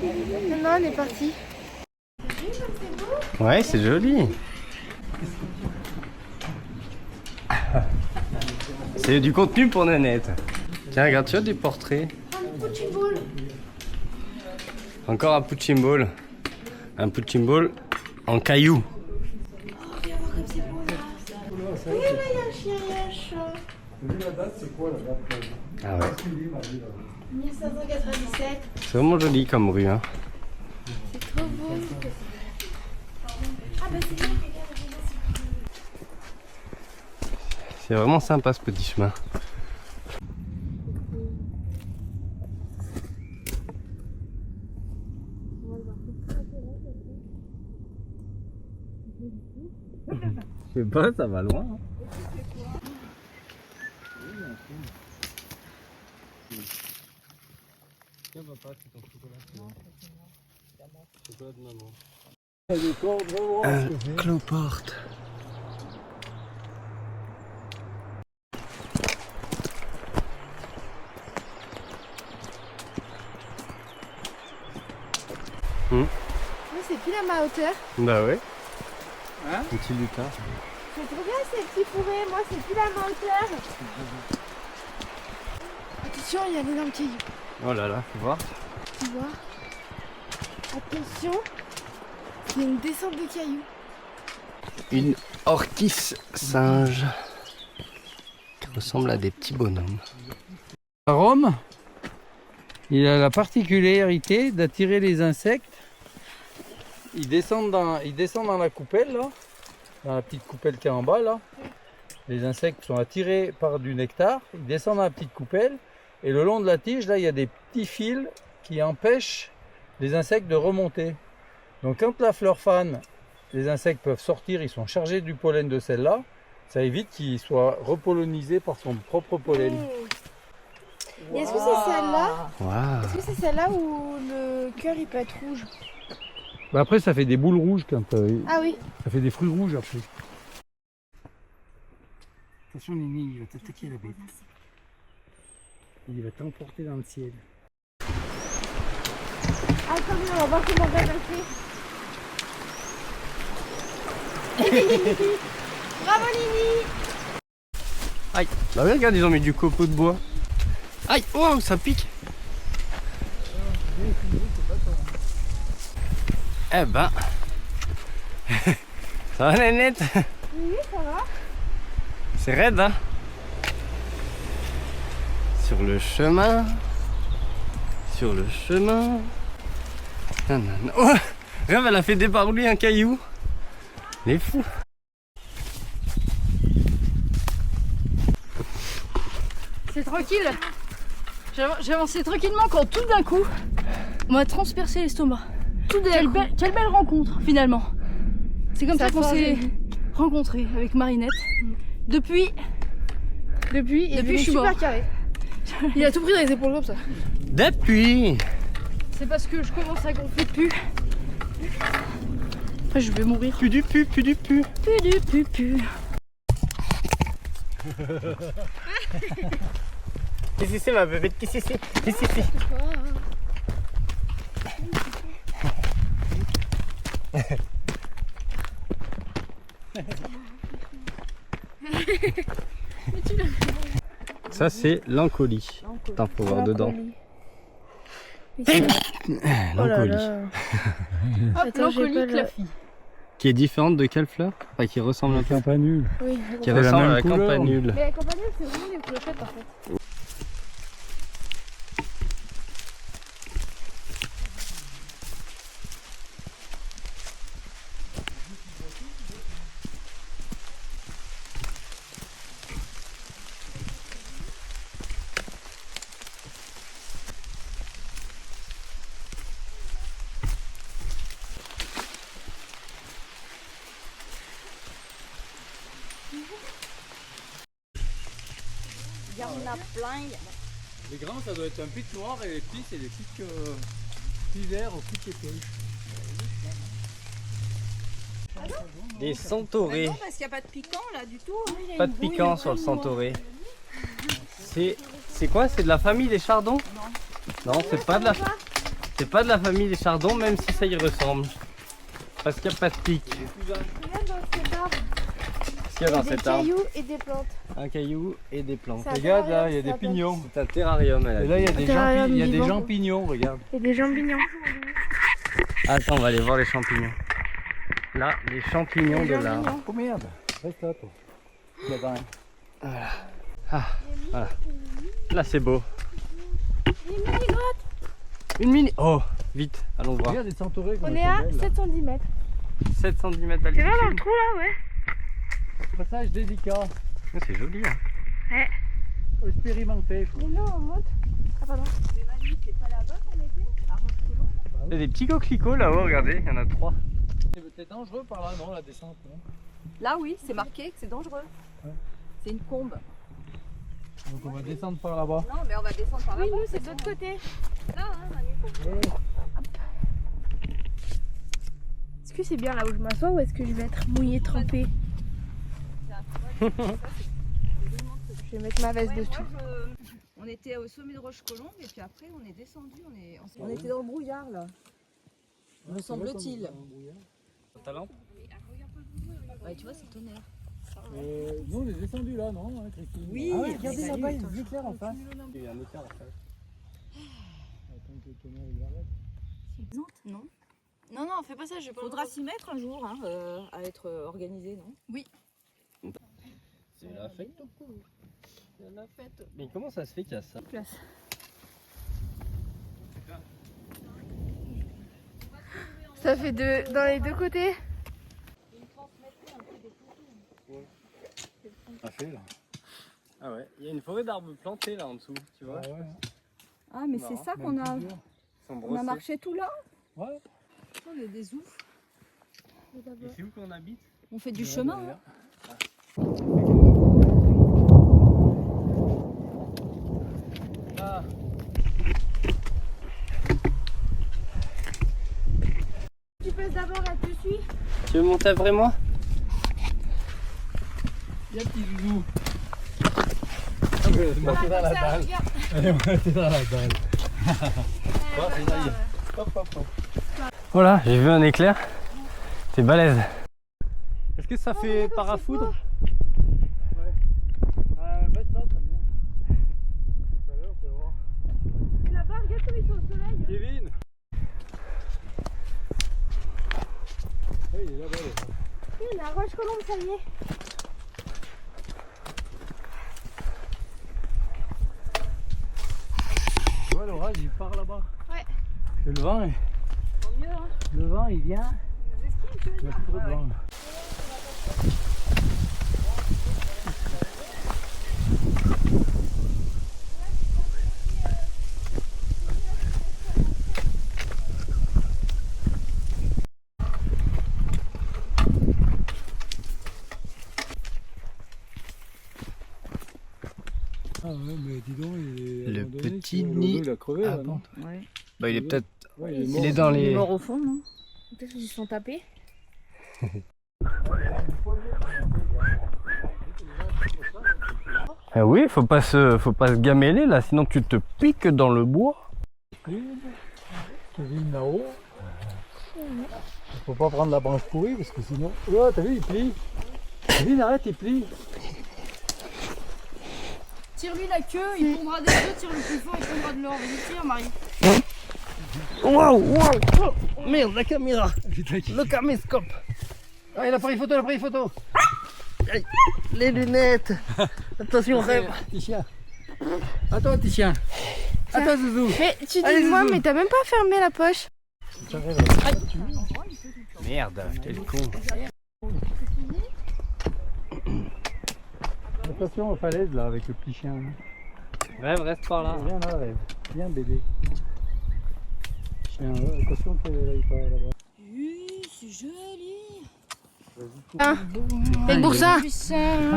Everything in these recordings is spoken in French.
Non, on est parti. Ouais, c'est joli. C'est du contenu pour Nanette. Tiens, regarde, tu as des portraits. Encore un punching ball. Un punching ball en caillou. Viens voir comme c'est beau là. Oui, mais il y a un chien, il y a un chat. La date, c'est quoi la date? Ah ouais. 1597. C'est vraiment joli comme rue. Hein. C'est trop beau. Ah bah c'est bien, regarde. C'est vraiment sympa ce petit chemin. Je sais pas, ça va loin. Tiens papa, c'est ton chocolat. Non, c'est chocolat de maman. Un cloporte. Moi c'est pile à ma hauteur. Bah ouais. Hein? Un petit lutin. C'est trop bien ces petits fourrés, moi c'est pile à ma hauteur. Attention, il y a un énorme caillou. Oh là là, faut voir. Tu vois? Attention, il y a une descente de cailloux. Une orchis singe qui ressemble à des petits bonhommes. À Rome, il a la particularité d'attirer les insectes. Ils descendent dans la coupelle, là, dans la petite coupelle qui est en bas. Là. Les insectes sont attirés par du nectar, ils descendent dans la petite coupelle et le long de la tige, là, il y a des petits fils qui empêchent les insectes de remonter. Donc quand la fleur fane, les insectes peuvent sortir, ils sont chargés du pollen de celle-là, ça évite qu'ils soient repollinisés par son propre pollen. Et est-ce que c'est celle-là? Waouh. Est-ce que c'est celle-là où le cœur il peut être rouge? Bah après ça fait des boules rouges quand Ah oui. ça fait des fruits rouges après. Attention Nini, il va t'attaquer la bête. Il va t'emporter dans le ciel. Attends, on va voir comment on va passer. Bravo Nini. Aïe. Bah oui, regarde, ils ont mis du copeau de bois. Aïe, wow, ça pique. Eh ben. Ça va Nanette? Oui, ça va. C'est raide, hein? Sur le chemin. Sur le chemin. Nanana. Oh, regarde, elle a fait débarrouler un caillou. Il est fou. C'est tranquille. J'ai avancé tranquillement quand tout d'un coup, on m'a transpercé l'estomac. Quelle belle rencontre finalement. C'est comme ça qu'on s'est rencontrés avec Marinette. Depuis, je suis mort. Carré. Il a tout pris dans les épaules comme ça. Depuis. C'est parce que je commence à gonfler de pu. Après je vais mourir. Plus du pu, plus du pu. Pu du pu pu. Qu'est-ce que c'est ma bébête? Qu'est-ce que c'est? Qu'est-ce que c'est? Ça c'est l'encolie. Attends, faut voir dedans. L'encolie. Hop, l'encolique, la fille. Qui est différente de quelle fleur? Enfin, qui ressemble un peu. Campanule. Oui. Qui la ressemble à même la couleur. campanule. Mais la campanule, c'est vraiment les clochettes en fait. Il y en a plein. Les grands ça doit être un pic noir et les petits c'est des pics verts ou pics épais. Des centaurés. Non, parce qu'il n'y a pas de piquant là du tout. Pas de piquant sur le centauré. C'est quoi? C'est de la famille des chardons? Non, c'est pas de la. C'est pas de la famille des chardons, même si ça y ressemble. Parce qu'il n'y a pas de pic. Regarde dans cet arbre. Qu'est-ce qu'il y a dans Des cet arbre? cailloux et des plantes. Un caillou et des plantes. Ça- Regarde là, il y a des pignons. C'est un terrarium. Elle a Et là, il y a dit. des, Terrarium il y a des vivant. champignons, regarde. Et des champignons. Attends, on va aller voir les champignons. Là, les champignons de l'arbre. Oh merde, reste là toi. Il y a pas rien. Ah, voilà. Là, c'est beau. Des mini-grottes. Une mini. Oh, vite, allons voir. Regarde des centaurées. On est à 710 mètres. 7 cm Tu vas dans d'altitude. le trou là, ouais. Passage délicat. Oh, c'est joli. Hein. Ouais. Expérimenté. Mais non, on monte. Ah pardon. Mais Manu, c'est pas là-bas qu'on était? À Rochecolon. Il y a des petits coquelicots là-haut, regardez, il y en a 3. C'est peut-être dangereux par là, non, la descente, non? Là, oui, c'est marqué que c'est dangereux. Ouais. C'est une combe. Donc on va descendre par là-bas. Non, mais on va descendre par Oui, là-bas. nous, c'est de l'autre côté. Là, hein, Manu, faut- Est-ce que c'est bien là où je m'assois ou est-ce que je vais être mouillée, trempée? Je vais mettre ma veste Ouais, dessous. on était au sommet de Rochecolombe et puis après on est descendu. On était dans le brouillard là. Me semble-t-il. Ta lampe? Ouais, tu vois, c'est tonnerre. Nous on est descendu là, non, hein, Christine? Oui, Ah ouais, regardez salut. là-bas, il y a une éclair en face. Il y a un éclair en face. Attends que le tonnerre il arrête. Non. Non, non, fais pas ça, je vais pas. Faudra s'y mettre un jour hein, à être organisé, non? C'est la fête. C'est la fête. Mais comment ça se fait qu'il y a ça? Ça fait dans les deux côtés. Ça fait là. Ah ouais, il y a une forêt d'arbres plantés là en dessous, tu vois? Ah ouais. Ah, mais c'est Marrant. ça qu'on a. Ils sont On a brossés. marché tout là. Ouais. On est des oufs. Et c'est où qu'on habite? On fait du chemin. Hein. Ah. Tu passes d'abord là, tu suis. Tu veux monter après moi? Viens petit zouzou. Monter dans la dalle. Allez, monter dans la dalle. Bon, c'est ça y est. Hop, hop, hop. Voilà, j'ai vu un éclair. C'est balèze. Est-ce que ça fait parafoudre? Baisse là, ça vient. Tout à l'heure, tu vas voir. Là-bas, regarde comme ils sont au soleil. Kevin. Oui, il est là-bas. Oui, la Rochecolombe, ça y est. Tu vois l'orage, il part là-bas. Ouais. Que le vent, le vent, il vient. Il y a plus trop de vent. Ah ouais, mais dis donc, il est Le abandonné, petit tu vois, nid il a crevé là, non? Ouais. Bah il est peut-être. Ouais, Il est dans Il est les. mort au fond, non? Peut-être qu'ils se sont tapés. Ah oui, faut pas se gameler là, sinon tu te piques dans le bois. Kevin là-haut. Il faut pas prendre la branche pourrie parce que sinon. Oh, t'as vu, il plie. Kevin, arrête, il plie. Tire-lui la queue, il pondra des œufs, tire le plus fort, il pondra de l'or. Vas-y, tire, Marie. Waouh, waouh, oh, merde, la caméra, Putain, le caméscope, ah, il a pris photo, il a pris photo. les lunettes. Attention, rêve. Petit chien. À toi, petit chien. À toi, Zouzou. Mais tu Allez, dis moi, Zouzou. mais t'as même pas fermé la poche. Merde, quel con. Attention aux falaises là avec le petit chien. Rêve, reste par là. Viens là, Rêve. Viens, bébé. Chien, ouais, attention qu'il aille pas là-bas. Oui, c'est joli. Avec pour ça.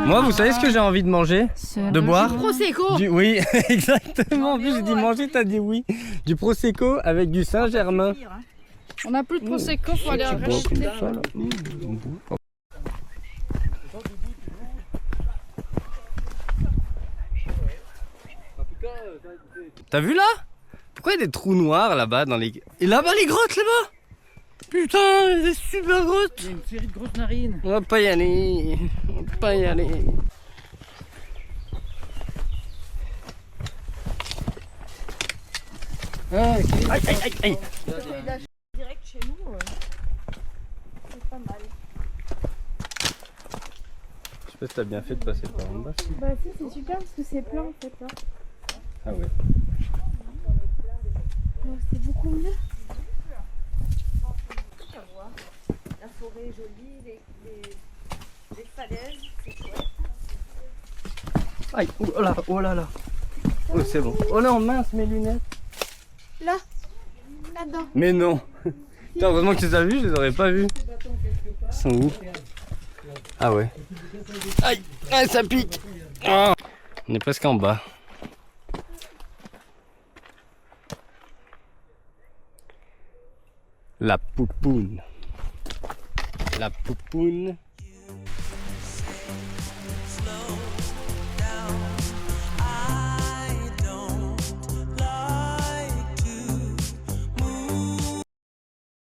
Moi, vous savez ce que j'ai envie de manger? De boire? Prosecco. Oui, exactement. En plus, j'ai dit manger, t'as dit oui. Du Prosecco avec du Saint-Germain. On a plus de Prosecco, faut aller Tu bois racheter. comme ça, là. T'as vu là? Pourquoi il y a des trous noirs là-bas dans les... Et là-bas les grottes là-bas. Putain, des super grottes. Il y a une série de grosses narines. On va pas y aller. On va pas y aller. Ah, ok. Aïe, aïe, aïe, aïe. Direct chez nous, c'est pas mal. Je sais pas si t'as bien fait de passer par en bas. Bah si, c'est super parce que c'est plein en fait là. Ah ouais. Donc c'est beaucoup mieux. La forêt est jolie, les falaises, c'est chouette. Aïe, oh là, oh là là. Oh c'est bon. Oh non, mince mes lunettes. Là, là-dedans. Mais non. Putain, heureusement que tu les as vues, je les aurais pas vues. Ils sont où? Ah ouais. Aïe, ah, ça pique. Ah. On est presque en bas. La poupoune. La poupoune.